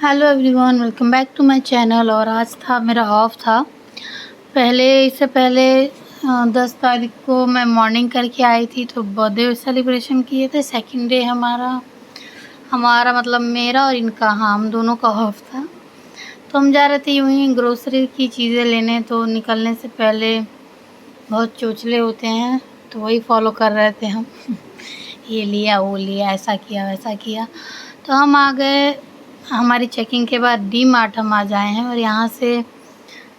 Hello everyone, welcome back to my channel. और आज था मेरा ऑफ था। इससे पहले 10 तारीख को मैं मॉर्निंग करके आई थी, तो बर्थडे सेलिब्रेशन किए थे। सेकंड डे हमारा हमारा मतलब मेरा और इनका, हाँ, हम दोनों का ऑफ था। तो हम जा रहे थे यूँ ही ग्रोसरी की चीज़ें लेने। तो निकलने से पहले बहुत चोचले होते हैं, तो वही फॉलो कर रहे थे हम। ये लिया, वो लिया, ऐसा किया, वैसा किया। तो हम आ गए, हमारी चेकिंग के बाद डी मार्ट हम आ जाए हैं। और यहाँ से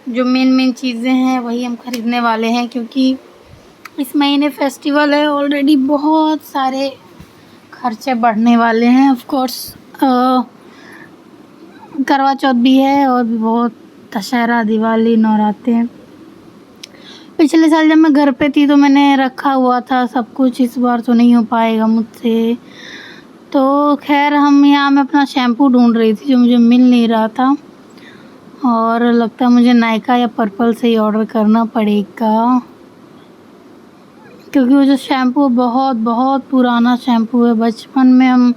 जो मेन चीज़ें हैं वही हम ख़रीदने वाले हैं, क्योंकि इस महीने फेस्टिवल है। ऑलरेडी बहुत सारे खर्चे बढ़ने वाले हैं। ऑफ कोर्स करवा चौथ भी है, और भी बहुत, दशहरा, दिवाली, नवरात्रे हैं। पिछले साल जब मैं घर पे थी तो मैंने रखा हुआ था सब कुछ। इस बार तो नहीं हो पाएगा मुझसे। तो खैर, मैं अपना शैम्पू ढूंढ रही थी जो मुझे मिल नहीं रहा था, और लगता है मुझे नायका या पर्पल से ही ऑर्डर करना पड़ेगा, क्योंकि वो जो शैम्पू बहुत बहुत पुराना शैम्पू है। बचपन में हम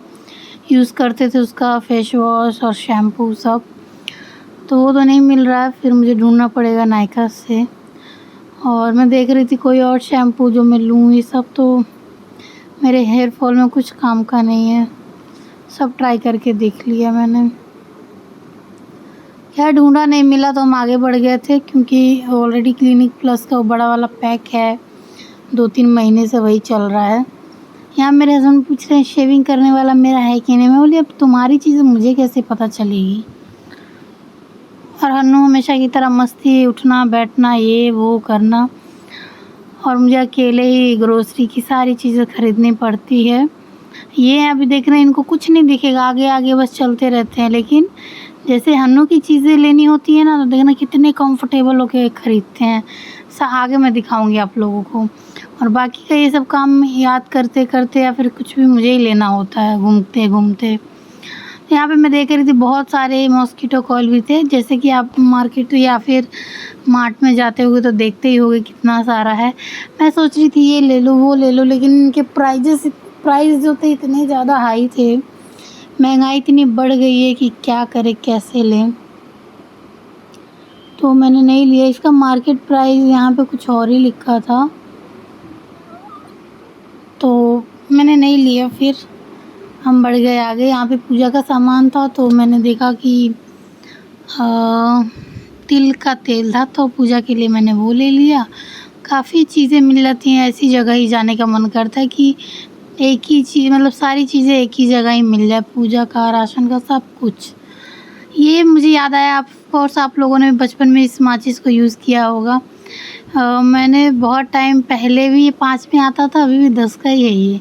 यूज़ करते थे उसका फेस वॉश और शैम्पू सब, तो वो तो नहीं मिल रहा है। फिर मुझे ढूंढना पड़ेगा नायका से। और मैं देख रही थी कोई और शैम्पू जो मैं लूँ। ये सब तो मेरे हेयर फॉल में कुछ काम का नहीं है। सब ट्राई करके देख लिया मैंने, क्या ढूंढा, नहीं मिला। तो हम आगे बढ़ गए थे, क्योंकि ऑलरेडी क्लिनिक प्लस का वो बड़ा वाला पैक है, 2-3 महीने से वही चल रहा है। यहाँ मेरे हस्बैंड पूछ रहे हैं शेविंग करने वाला मेरा है कि नहीं। मैं बोली अब तुम्हारी चीज़ें मुझे कैसे पता चलेगी। और हन्नू हमेशा की तरह मस्ती, उठना बैठना, ये वो करना, और मुझे अकेले ही ग्रोसरी की सारी चीज़ें ख़रीदनी पड़ती है। ये अभी देख रहे हैं, इनको कुछ नहीं दिखेगा, आगे आगे बस चलते रहते हैं। लेकिन जैसे हन्नू की चीज़ें लेनी होती है ना, तो देखना कितने कंफर्टेबल होके ख़रीदते हैं। आगे मैं दिखाऊंगी आप लोगों को। और बाकी का ये सब काम याद करते करते या फिर कुछ भी मुझे ही लेना होता है घूमते घूमते। यहाँ पे मैं देख रही थी बहुत सारे मॉस्किटो कॉइल भी थे। जैसे कि आप मार्केट या फिर मार्ट में जाते होगे तो देखते ही होगे कितना सारा है। मैं सोच रही थी ये ले लो, वो ले लो, लेकिन इनके प्राइस जो थे इतने ज़्यादा हाई थे। महंगाई इतनी बढ़ गई है कि क्या करें, कैसे लें। तो मैंने नहीं लिया। इसका मार्केट प्राइस यहाँ पे कुछ और ही लिखा था, तो मैंने नहीं लिया। फिर हम बढ़ गए आगे। यहाँ पे पूजा का सामान था, तो मैंने देखा कि तिल का तेल था, तो पूजा के लिए मैंने वो ले लिया। काफ़ी चीज़ें मिल जाती हैं, ऐसी जगह ही जाने का मन करता है कि एक ही चीज़, मतलब सारी चीज़ें एक ही जगह ही मिल जाए, पूजा का, राशन का, सब कुछ। ये मुझे याद आया, ऑफ कोर्स आप लोगों ने बचपन में इस माचिस को यूज़ किया होगा। मैंने बहुत टाइम पहले भी, ये 5 में आता था, अभी भी 10 का ही है ये।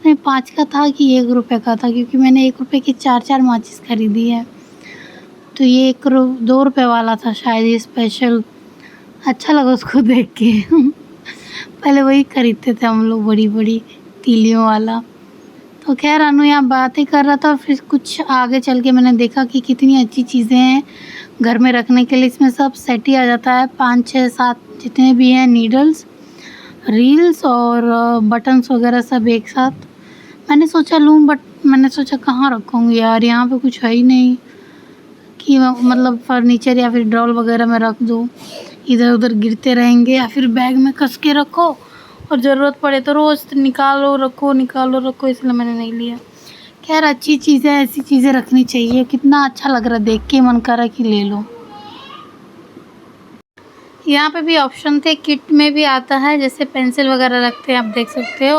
नहीं, 5 का था कि 1 रुपये का था, क्योंकि मैंने 1 रुपये की 4 माचिस खरीदी है। तो ये 2 रुपये वाला था शायद, ये स्पेशल। अच्छा लगा उसको देख के। पहले वही खरीदते थे हम लोग, बड़ी बड़ी तीलियों वाला। तो खैर, अनु यहाँ बातें कर रहा था, और फिर कुछ आगे चल के मैंने देखा कि कितनी अच्छी चीज़ें हैं घर में रखने के लिए। इसमें सब सेट ही आ जाता है, 5, 6, 7 जितने भी हैं, नीडल्स, रील्स और बटन्स वगैरह सब एक साथ। मैंने सोचा लूँ, बट मैंने सोचा कहाँ रखूँगी यार, यहाँ पे कुछ है ही नहीं कि मतलब फर्नीचर या फिर ड्रॉल वगैरह में रख दूँ। इधर उधर गिरते रहेंगे, या फिर बैग में कस के रखो, और ज़रूरत पड़े तो रोज़ निकालो रखो, इसलिए मैंने नहीं लिया। खैर, अच्छी चीज़ें, ऐसी चीज़ें रखनी चाहिए। कितना अच्छा लग रहा है देख के, मन करा कि ले लो। यहाँ पे भी ऑप्शन थे, किट में भी आता है, जैसे पेंसिल वगैरह रखते हैं, आप देख सकते हो।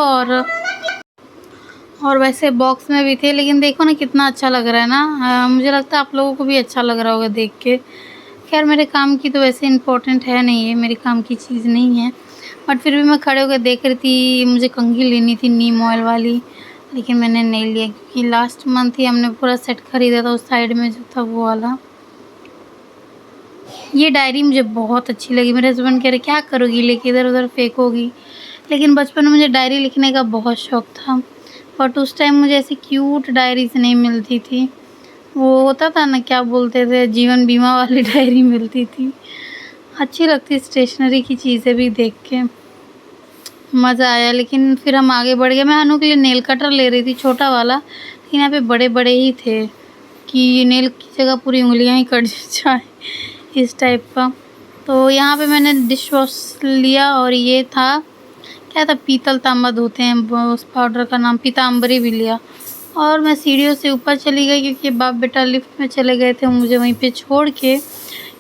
और वैसे बॉक्स में भी थे। लेकिन देखो ना कितना अच्छा लग रहा है ना। मुझे लगता है आप लोगों को भी अच्छा लग रहा होगा देख के। खैर, मेरे काम की तो वैसे इम्पोर्टेंट है नहीं है, मेरे काम की चीज़ नहीं है, बट फिर भी मैं खड़े होकर देख रही थी। मुझे कंघी लेनी थी नीम ऑयल वाली, लेकिन मैंने नहीं लिया, क्योंकि लास्ट मंथ ही हमने पूरा सेट खरीदा था, उस साइड में जो था वो वाला। ये डायरी मुझे बहुत अच्छी लगी। मेरे हस्बैंड कह रहे क्या करोगी लेके, इधर उधर फेंकोगी। लेकिन बचपन में मुझे डायरी लिखने का बहुत शौक़ था, बट उस टाइम मुझे ऐसी क्यूट डायरीज नहीं मिलती थी। वो होता था ना, क्या बोलते थे, जीवन बीमा वाली डायरी मिलती थी। अच्छी लगती, स्टेशनरी की चीज़ें भी देख के मज़ा आया। लेकिन फिर हम आगे बढ़ गए। मैं हनु के लिए नेल कटर ले रही थी, छोटा वाला, लेकिन यहाँ पे बड़े बड़े ही थे, कि नेल की जगह पूरी उंगलियां ही कट जाए, इस टाइप का। तो यहाँ पे मैंने डिश वॉश लिया और ये था, क्या था, पीतल तांबा धोते हैं, उस पाउडर का नाम पीताम्बरी भी लिया। और मैं सीढ़ियों से ऊपर चली गई क्योंकि बाप बेटा लिफ्ट में चले गए थे मुझे वहीं पे छोड़ के,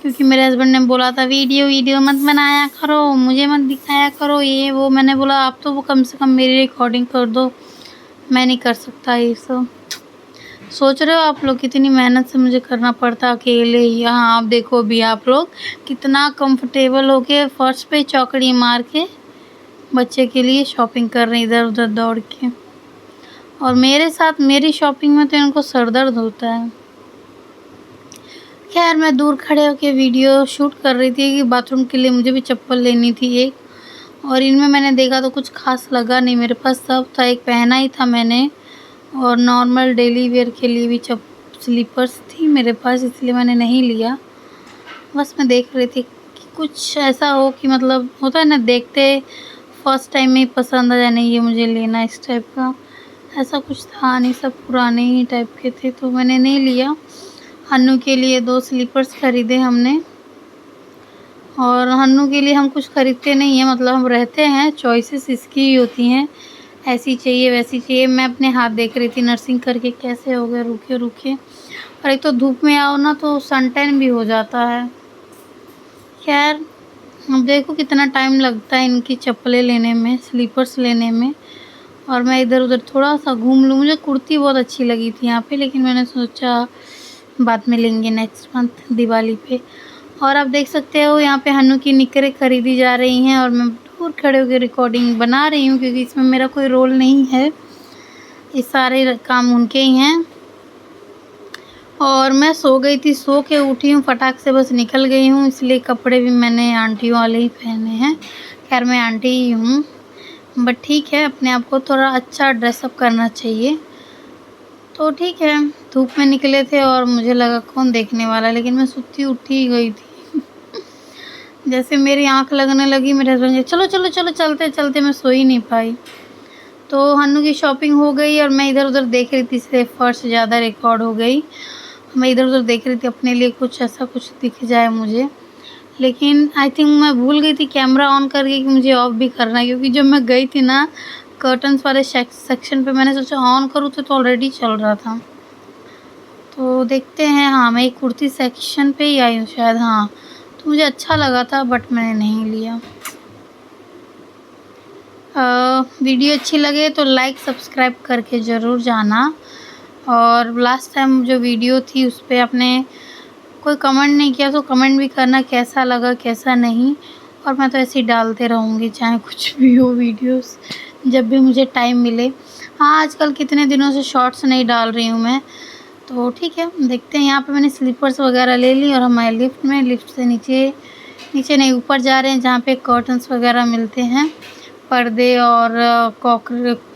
क्योंकि मेरे हस्बैंड ने बोला था वीडियो मत बनाया करो, मुझे मत दिखाया करो, ये वो। मैंने बोला आप तो वो कम से कम मेरी रिकॉर्डिंग कर दो, मैं नहीं कर सकता ये सब। सोच रहे हो आप लोग कितनी मेहनत से मुझे करना पड़ता अकेले। यहाँ आप देखो भी आप लोग कितना कंफर्टेबल होके फर्श पे चौकड़ी मार के बच्चे के लिए शॉपिंग कर रहे हैं इधर उधर दौड़ के, और मेरे साथ मेरी शॉपिंग में तो इनको सर दर्द होता है। खैर मैं दूर खड़े होके वीडियो शूट कर रही थी कि बाथरूम के लिए मुझे भी चप्पल लेनी थी एक, और इनमें मैंने देखा तो कुछ खास लगा नहीं मेरे पास, सब था, एक पहना ही था मैंने, और नॉर्मल डेली वेयर के लिए भी स्लीपर्स थी मेरे पास, इसलिए मैंने नहीं लिया। बस मैं देख रही थी कि कुछ ऐसा हो कि मतलब होता है ना, देखते फर्स्ट टाइम में ही पसंद आ जाए, नहीं ये मुझे लेना, इस टाइप का। ऐसा कुछ था नहीं, सब पुराने ही टाइप के थे तो मैंने नहीं लिया। हन्नू के लिए 2 स्लीपर्स खरीदे हमने, और हन्नू के लिए हम कुछ खरीदते नहीं हैं, मतलब हम रहते हैं, चॉइसेस इसकी ही होती हैं, ऐसी चाहिए वैसी चाहिए। मैं अपने हाथ देख रही थी नर्सिंग करके कैसे हो गए रुके रुके, और एक तो धूप में आओ ना तो सन टैन भी हो जाता है। खैर अब देखो कितना टाइम लगता है इनकी चप्पलें लेने में, स्लीपर्स लेने में, और मैं इधर उधर थोड़ा सा घूम लूँ। मुझे कुर्ती बहुत अच्छी लगी थी यहाँ पे, लेकिन मैंने सोचा बाद में लेंगे नेक्स्ट मंथ दिवाली पे। और आप देख सकते हो यहाँ पे हन्नू की निकरें खरीदी जा रही हैं, और मैं दूर खड़े होकर रिकॉर्डिंग बना रही हूँ क्योंकि इसमें मेरा कोई रोल नहीं है, ये सारे काम उनके ही हैं। और मैं सो गई थी, सो के उठी हूँ फटाक से, बस निकल गई हूँ, इसलिए कपड़े भी मैंने आंटियों वाले ही पहने हैं। खैर मैं आंटी ही हूँ, बट ठीक है, अपने आप को थोड़ा अच्छा ड्रेसअप करना चाहिए। तो ठीक है, धूप में निकले थे और मुझे लगा कौन देखने वाला, लेकिन मैं सुती उठी ही गई थी। जैसे मेरी आंख लगने लगी मेरे हस्बैंड चलो चलो चलो, चलते चलते मैं सो ही नहीं पाई। तो हन्नू की शॉपिंग हो गई और मैं इधर उधर देख रही थी, इसलिए फर्स्ट ज़्यादा रिकॉर्ड हो गई। मैं इधर उधर देख रही थी अपने लिए कुछ ऐसा कुछ दिख जाए मुझे, लेकिन आई थिंक मैं भूल गई थी कैमरा ऑन करके कि मुझे ऑफ भी करना है, क्योंकि जब मैं गई थी ना कर्टन्स वाले सेक्शन पे, मैंने सोचा ऑन करूँ तो ऑलरेडी चल रहा था। तो देखते हैं, हाँ मैं एक कुर्ती सेक्शन पे ही आई हूँ शायद, हाँ, तो मुझे अच्छा लगा था बट मैंने नहीं लिया। वीडियो अच्छी लगे तो लाइक सब्सक्राइब करके ज़रूर जाना। और लास्ट टाइम जो वीडियो थी उस पर आपने कोई कमेंट नहीं किया, तो कमेंट भी करना कैसा लगा कैसा नहीं, और मैं तो ऐसे ही डालते रहूँगी चाहे कुछ भी हो वीडियोस, जब भी मुझे टाइम मिले। हाँ आजकल कितने दिनों से शॉर्ट्स नहीं डाल रही हूँ मैं, तो ठीक है देखते हैं। यहाँ पे मैंने स्लीपर्स वगैरह ले ली और हमारे लिफ्ट से नीचे नहीं ऊपर जा रहे हैं, जहाँ पे कर्टन्स वगैरह मिलते हैं, पर्दे और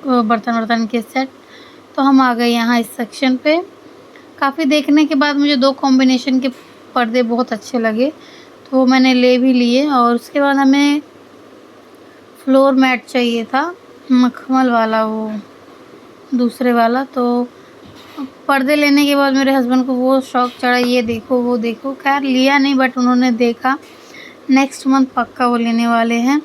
बर्तन के सेट। तो हम आ गए यहाँ इस सेक्शन पे। काफ़ी देखने के बाद मुझे 2 कॉम्बिनेशन के पर्दे बहुत अच्छे लगे, तो मैंने ले भी लिए। और उसके बाद हमें फ्लोर मैट चाहिए था, मखमल वाला, वो दूसरे वाला। तो पर्दे लेने के बाद मेरे हस्बैंड को वो शौक चढ़ा, ये देखो वो देखो। खैर लिया नहीं, बट उन्होंने देखा, नेक्स्ट मंथ पक्का वो लेने वाले हैं।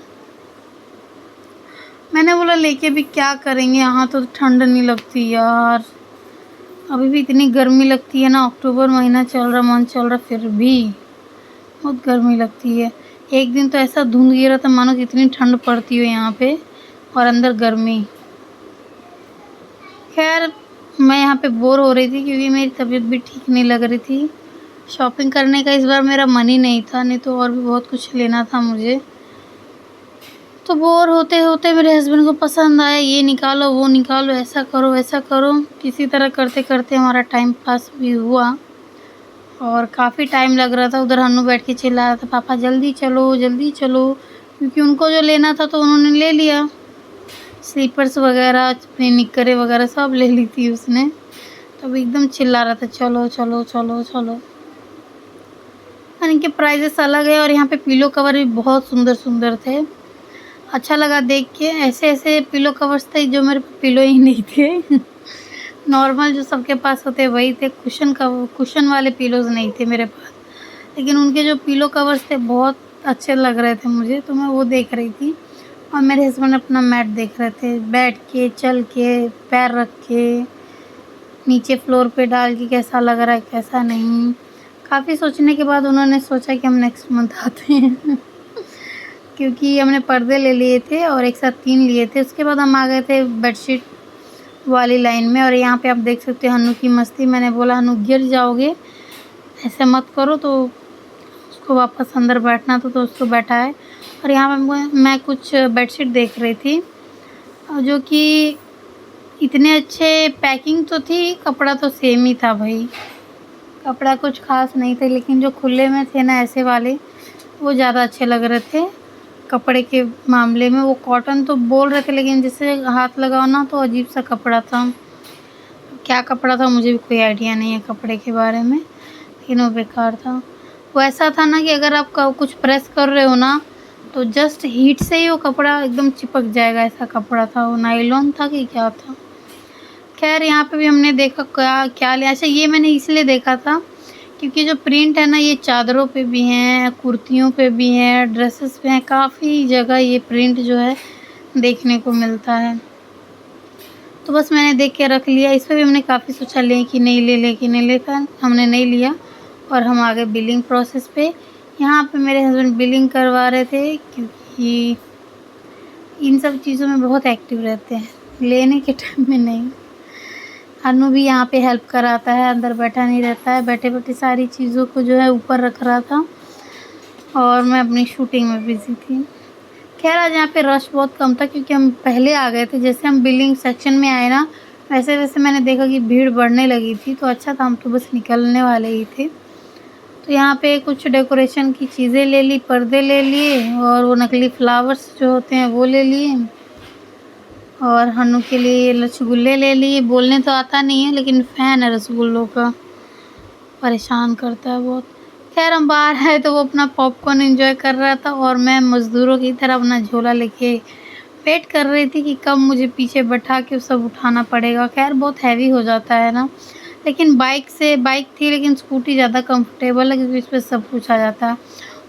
मैंने बोला लेके भी क्या करेंगे, यहाँ तो ठंड नहीं लगती यार, अभी भी इतनी गर्मी लगती है ना, अक्टूबर महीना चल रहा, मंथ चल रहा, फिर भी बहुत गर्मी लगती है। एक दिन तो ऐसा धुंध गिरा था मानो कितनी ठंड पड़ती हो यहाँ पे, और अंदर गर्मी। खैर मैं यहाँ पे बोर हो रही थी क्योंकि मेरी तबीयत भी ठीक नहीं लग रही थी। शॉपिंग करने का इस बार मेरा मन ही नहीं था, नहीं तो और भी बहुत कुछ लेना था मुझे। तो बोर होते होते मेरे हस्बैंड को पसंद आया, ये निकालो वो निकालो, ऐसा करो वैसा करो। किसी तरह करते करते हमारा टाइम पास भी हुआ, और काफ़ी टाइम लग रहा था। उधर हन्नू बैठ के चिल्ला रहा था पापा जल्दी चलो, क्योंकि उनको जो लेना था तो उन्होंने ले लिया। स्लीपर्स वगैरह, अपनी निकरें वगैरह सब ले ली थी उसने, तो एकदम चिल्ला रहा था चलो चलो चलो चलो। और इनके प्राइजेस अलग है, और यहाँ पे पिलो कवर भी बहुत सुंदर सुंदर थे, अच्छा लगा देख के। ऐसे ऐसे पिलो कवर्स थे जो मेरे पिलो ही नहीं थे। नॉर्मल जो सबके पास होते हैं वही थे, कुशन वाले पिलोज़ नहीं थे मेरे पास। लेकिन उनके जो पिलो कवर्स थे बहुत अच्छे लग रहे थे मुझे, तो मैं वो देख रही थी और मेरे हस्बैंड अपना मैट देख रहे थे, बैठ के, चल के, पैर रख के, नीचे फ्लोर पे डाल के कैसा लग रहा है, कैसा नहीं। काफ़ी सोचने के बाद उन्होंने सोचा कि हम नेक्स्ट मंथ आते हैं क्योंकि हमने पर्दे ले लिए थे और एक साथ 3 लिए थे। उसके बाद हम आ गए थे बेडशीट वाली लाइन में और यहाँ पे आप देख सकते हो हन्नू की मस्ती। मैंने बोला हन्नू गिर जाओगे, ऐसे मत करो, तो उसको वापस अंदर बैठना था तो उसको बैठाए। और यहाँ पे मैं कुछ बेडशीट देख रही थी जो कि इतने अच्छे पैकिंग तो थी, कपड़ा तो सेम ही था भाई, कपड़ा कुछ ख़ास नहीं थे, लेकिन जो खुले में थे ना ऐसे वाले वो ज़्यादा अच्छे लग रहे थे कपड़े के मामले में। वो कॉटन तो बोल रहे थे लेकिन जिससे हाथ लगाओ ना तो अजीब सा कपड़ा था। क्या कपड़ा था मुझे भी कोई आइडिया नहीं है कपड़े के बारे में, लेकिन वो बेकार था। वो ऐसा था ना कि अगर आप कुछ प्रेस कर रहे हो ना तो जस्ट हीट से ही वो कपड़ा एकदम चिपक जाएगा, ऐसा कपड़ा था। वो नायलॉन था कि क्या था। खैर यहाँ पे भी हमने देखा क्या क्या लिया। अच्छा ये मैंने इसलिए देखा था क्योंकि जो प्रिंट है ना ये चादरों पे भी हैं, कुर्तियों पे भी हैं, ड्रेसेस पे हैं, काफ़ी जगह ये प्रिंट जो है देखने को मिलता है। तो बस मैंने देख के रख लिया। इस पे भी हमने काफ़ी सोचा लें कि नहीं ले कि नहीं ले, पर हमने नहीं लिया और हम आ गए बिलिंग प्रोसेस पे। यहाँ पे मेरे हस्बैंड बिलिंग करवा रहे थे क्योंकि इन सब चीज़ों में बहुत एक्टिव रहते हैं, लेने के टाइम में नहीं। अनु भी यहाँ पे हेल्प कराता है, अंदर बैठा नहीं रहता है, बैठे-बैठे सारी चीज़ों को जो है ऊपर रख रहा था और मैं अपनी शूटिंग में बिज़ी थी। खैर आज यहाँ पे रश बहुत कम था क्योंकि हम पहले आ गए थे। जैसे हम बिलिंग सेक्शन में आए ना वैसे-वैसे मैंने देखा कि भीड़ बढ़ने लगी थी, तो अच्छा था हम तो बस निकलने वाले ही थे। तो यहाँ पे कुछ डेकोरेशन की चीज़ें ले ली, पर्दे ले लिए और वो नकली फ्लावर्स जो होते हैं वो ले लिए और हन्नू के लिए रसगुल्ले ले लिए। बोलने तो आता नहीं है लेकिन फ़ैन है रसगुल्लों का, परेशान करता है बहुत। खैर हम बाहर आए तो वो अपना पॉपकॉर्न एंजॉय कर रहा था और मैं मज़दूरों की तरह अपना झोला लेके वेट कर रही थी कि कब मुझे पीछे बैठा के सब उठाना पड़ेगा। खैर बहुत हैवी हो जाता है ना, लेकिन बाइक थी लेकिन स्कूटी ज़्यादा कंफर्टेबल है क्योंकि इस पर सब कुछ आ जाता है।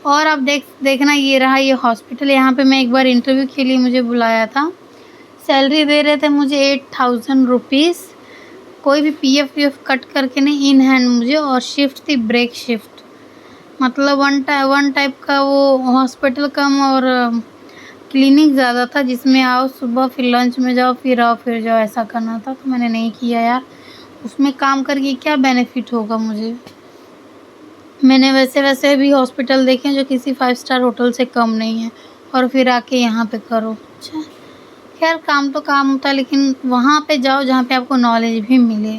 और आप देखना ये रहा ये हॉस्पिटल। यहाँ पे मैं एक बार इंटरव्यू के लिए मुझे बुलाया था, सैलरी दे रहे थे मुझे 8000 रुपीज़, कोई भी पीएफ वीएफ कट करके नहीं, इन हैंड मुझे। और शिफ्ट थी ब्रेक शिफ्ट, मतलब वन टाइप का वो हॉस्पिटल कम और क्लिनिक ज़्यादा था जिसमें आओ सुबह फिर लंच में जाओ फिर आओ फिर जाओ, ऐसा करना था। तो मैंने नहीं किया यार, उसमें काम करके क्या बेनिफिट होगा मुझे। मैंने वैसे भी हॉस्पिटल देखे हैं जो किसी 5 स्टार होटल से कम नहीं है और फिर आके यहाँ पे करो। अच्छा खैर काम तो काम होता है लेकिन वहाँ पे जाओ जहाँ पे आपको नॉलेज भी मिले।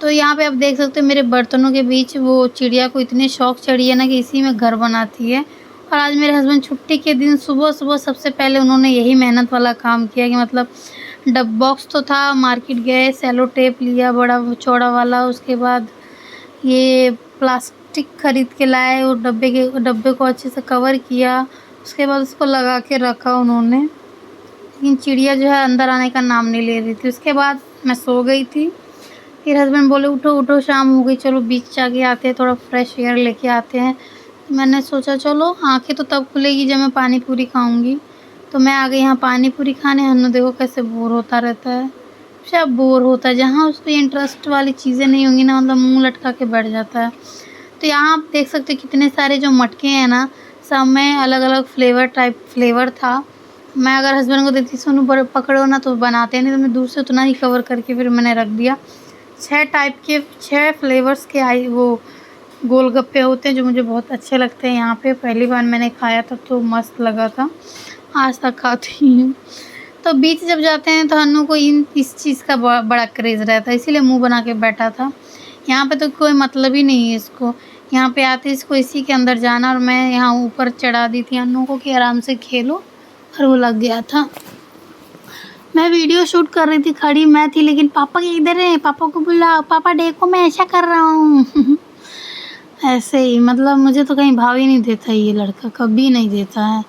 तो यहाँ पे आप देख सकते हो मेरे बर्तनों के बीच वो चिड़िया को इतनी शौक चढ़ी है ना कि इसी में घर बनाती है। और आज मेरे हस्बैंड छुट्टी के दिन सुबह सबसे पहले उन्होंने यही मेहनत वाला काम किया कि मतलब बॉक्स तो था, मार्केट गए, सेलो टेप लिया बड़ा चौड़ा वाला, उसके बाद ये प्लास्टिक खरीद के लाए और डब्बे को अच्छे से कवर किया, उसके बाद उसको लगा के रखा उन्होंने। लेकिन चिड़िया जो है अंदर आने का नाम नहीं ले रही थी। उसके बाद मैं सो गई थी। फिर हस्बैंड बोले उठो शाम हो गई, चलो बीच जाके आते हैं, थोड़ा फ्रेश एयर लेके आते हैं। तो मैंने सोचा चलो, आँखें तो तब खुलेगी जब मैं पानी पूरी खाऊंगी। तो मैं आ गई यहाँ पानी पूरी खाने। हन्नू देखो कैसे बोर होता रहता है, सब बोर होता है। जहाँ उसको इंटरेस्ट वाली चीज़ें नहीं होंगी ना मतलब मुँह लटका के बैठ जाता है। तो यहाँ आप देख सकते हो कितने सारे जो मटके हैं ना, सब में अलग-अलग फ्लेवर था। मैं अगर हस्बैंड को देती सोनू पकड़ो ना तो बनाते, नहीं तो मैं दूर से उतना ही कवर करके फिर मैंने रख दिया। 6 फ्लेवर्स के वो गोलगप्पे होते हैं जो मुझे बहुत अच्छे लगते हैं। यहाँ पे पहली बार मैंने खाया था तो मस्त लगा था, आज तक खाती हूँ। तो बीच जब जाते हैं तो हन्नू को इस चीज़ का बड़ा क्रेज़ रहता है, इसीलिए मुँह बना के बैठा था। यहाँ पे तो कोई मतलब ही नहीं है इसको, यहाँ पे आते इसको इसी के अंदर जाना। और मैं यहाँ ऊपर चढ़ा दी थी हन्नू को कि आराम से खेलो, और वो लग गया था। मैं वीडियो शूट कर रही थी, खड़ी मैं थी, लेकिन पापा इधर है, पापा को बुलाओ, पापा देखो मैं ऐसा कर रहा हूँ ऐसे ही मतलब मुझे तो कहीं भाव ही नहीं देता ये लड़का, कभी नहीं देता है।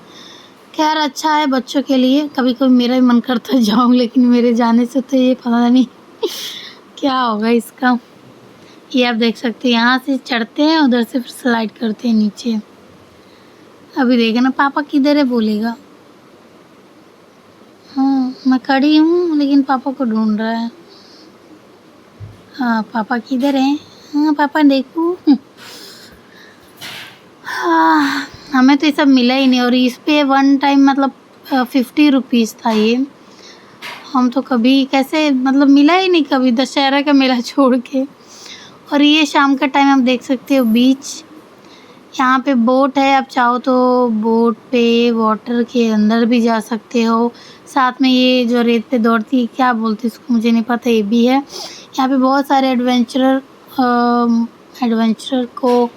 खैर अच्छा है बच्चों के लिए, कभी कभी मेरा ही मन करता है जाऊँ, लेकिन मेरे जाने से तो ये पता नहीं क्या होगा इसका। ये आप देख सकते हैं, यहाँ से चढ़ते हैं, उधर से फिर स्लाइड करते हैं नीचे। अभी देखना पापा किधर है बोलेगा। हाँ मैं खड़ी हूँ लेकिन पापा को ढूंढ रहा है। हाँ पापा किधर हैं? हाँ पापा देखो। हाँ हमें तो ये सब मिला ही नहीं, और इस पे वन टाइम मतलब 50 रुपीज़ था ये। हम तो कभी कैसे मतलब मिला ही नहीं कभी, दशहरा का मेला छोड़ के। और ये शाम का टाइम आप देख सकते हो बीच, यहाँ पे बोट है, आप चाहो तो बोट पे वाटर के अंदर भी जा सकते हो। साथ में ये जो रेत पे दौड़ती है क्या बोलते हैं इसको मुझे नहीं पता, ये भी है। यहाँ पे बहुत सारे एडवेंचरर को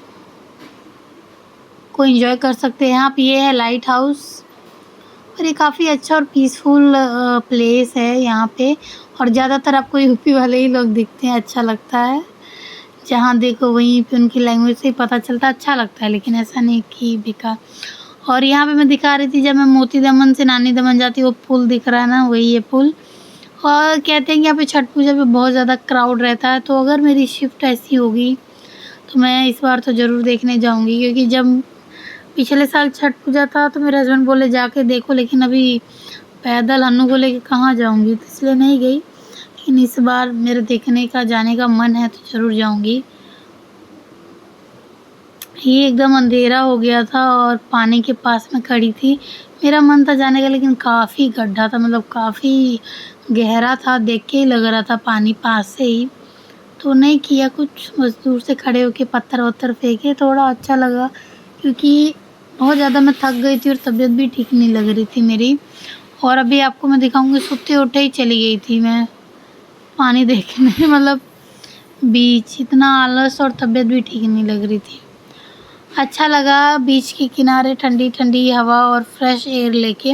एंजॉय कर सकते हैं आप। ये है लाइट हाउस, और ये काफ़ी अच्छा और पीसफुल प्लेस है यहाँ पे। और ज़्यादातर आपको यूपी वाले ही लोग दिखते हैं, अच्छा लगता है। जहाँ देखो वहीं पे उनकी लैंग्वेज से ही पता चलता है, अच्छा लगता है, लेकिन ऐसा नहीं कि बेकार। और यहाँ पे मैं दिखा रही थी जब मैं मोती दमन से नानी दमन जाती, वो पुल दिख रहा है ना, वही है पुल। और कहते हैं कि यहाँ पे छठ पूजा पे बहुत ज़्यादा क्राउड रहता है, तो अगर मेरी शिफ्ट ऐसी होगी तो मैं इस बार तो ज़रूर देखने जाऊँगी। क्योंकि जब पिछले साल छठ पूजा था तो मेरे हस्बैंड बोले जाके देखो, लेकिन अभी पैदल हन्नू को लेके कहाँ जाऊँगी, तो इसलिए नहीं गई। लेकिन इस बार मेरे देखने का जाने का मन है तो ज़रूर जाऊँगी। ये एकदम अंधेरा हो गया था और पानी के पास में खड़ी थी, मेरा मन था जाने का, लेकिन काफ़ी गड्ढा था, मतलब काफ़ी गहरा था, देख के ही लग रहा था पानी पास से ही। तो नहीं किया कुछ, बस दूर से खड़े होके पत्थर वत्थर फेंके, थोड़ा अच्छा लगा। क्योंकि बहुत ज़्यादा मैं थक गई थी और तबीयत भी ठीक नहीं लग रही थी मेरी। और अभी आपको मैं दिखाऊंगी, सोते उठे ही चली गई थी मैं पानी देखने। मतलब बीच, इतना आलस और तबीयत भी ठीक नहीं लग रही थी। अच्छा लगा बीच के किनारे ठंडी ठंडी हवा और फ्रेश एयर लेके।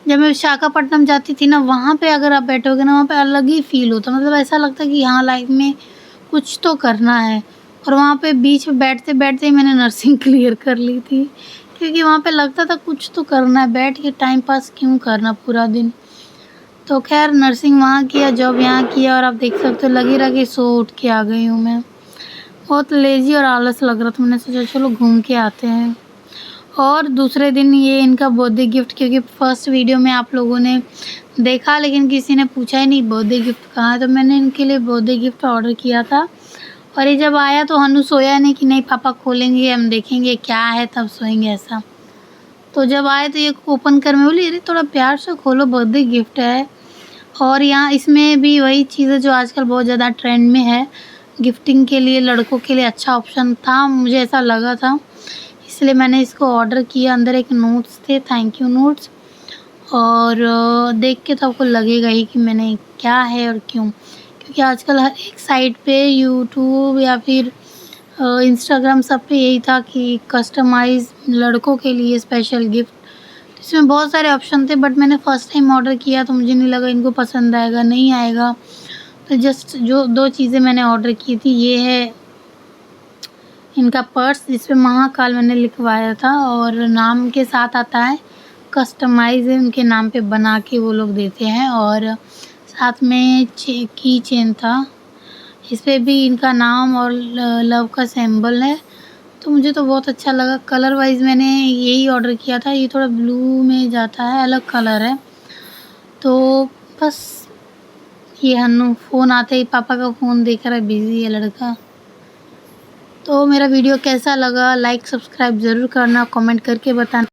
जब मैं विशाखापट्टनम जाती थी ना, वहाँ पे अगर आप बैठोगे ना, वहाँ पे अलग ही फील होता, मतलब ऐसा लगता है कि हाँ लाइफ में कुछ तो करना है। और वहाँ पे बीच में बैठते बैठते ही मैंने नर्सिंग क्लियर कर ली थी, क्योंकि वहाँ पे लगता था कुछ तो करना है, बैठ के टाइम पास क्यों करना पूरा दिन। तो खैर नर्सिंग वहाँ किया, जॉब यहाँ किया, और आप देख सकते हो लगी रह के सो उठ के आ गई हूँ मैं। बहुत लेज़ी और आलस लग रहा था, मैंने सोचा चलो घूम के आते हैं। और दूसरे दिन ये इनका बर्थडे गिफ्ट, क्योंकि फर्स्ट वीडियो में आप लोगों ने देखा लेकिन किसी ने पूछा ही नहीं बर्थडे गिफ्ट कहाँ है, तो मैंने इनके लिए बर्थडे गिफ्ट ऑर्डर किया था। और ये जब आया तो हन्नू सोया नहीं कि नहीं पापा खोलेंगे हम देखेंगे क्या है तब सोएंगे, ऐसा। तो जब आए तो ये ओपन कर, मैं बोली अरे थोड़ा प्यार से खोलो, बर्थडे गिफ्ट है। और यहाँ इसमें भी वही चीज़ है जो आजकल बहुत ज़्यादा ट्रेंड में है, गिफ्टिंग के लिए लड़कों के लिए अच्छा ऑप्शन था, मुझे ऐसा लगा था, इसलिए मैंने इसको ऑर्डर किया। अंदर एक नोट्स थे, थैंक यू नोट्स। और देख के तो आपको लगेगा ही कि मैंने क्या है और क्यों, क्योंकि आजकल हर एक साइट पे यूट्यूब या फिर इंस्टाग्राम सब पे यही था कि कस्टमाइज़ लड़कों के लिए स्पेशल गिफ्ट। इसमें बहुत सारे ऑप्शन थे, बट मैंने फ़र्स्ट टाइम ऑर्डर किया तो मुझे नहीं लगा इनको पसंद आएगा नहीं आएगा। तो जस्ट जो 2 चीज़ें मैंने ऑर्डर की थी, ये है इनका पर्स जिसपे महाकाल मैंने लिखवाया था, और नाम के साथ आता है, कस्टमाइज़ है, उनके नाम पे बना के वो लोग देते हैं। और साथ में की चेन था, इस पे भी इनका नाम और लव का सिंबल है। तो मुझे तो बहुत अच्छा लगा। कलर वाइज़ मैंने यही ऑर्डर किया था, ये थोड़ा ब्लू में जाता है, अलग कलर है। तो बस ये हन्नू फ़ोन आते ही पापा का फ़ोन देख रहा है, बिज़ी है लड़का। तो मेरा वीडियो कैसा लगा, लाइक सब्सक्राइब ज़रूर करना, कमेंट करके बताना।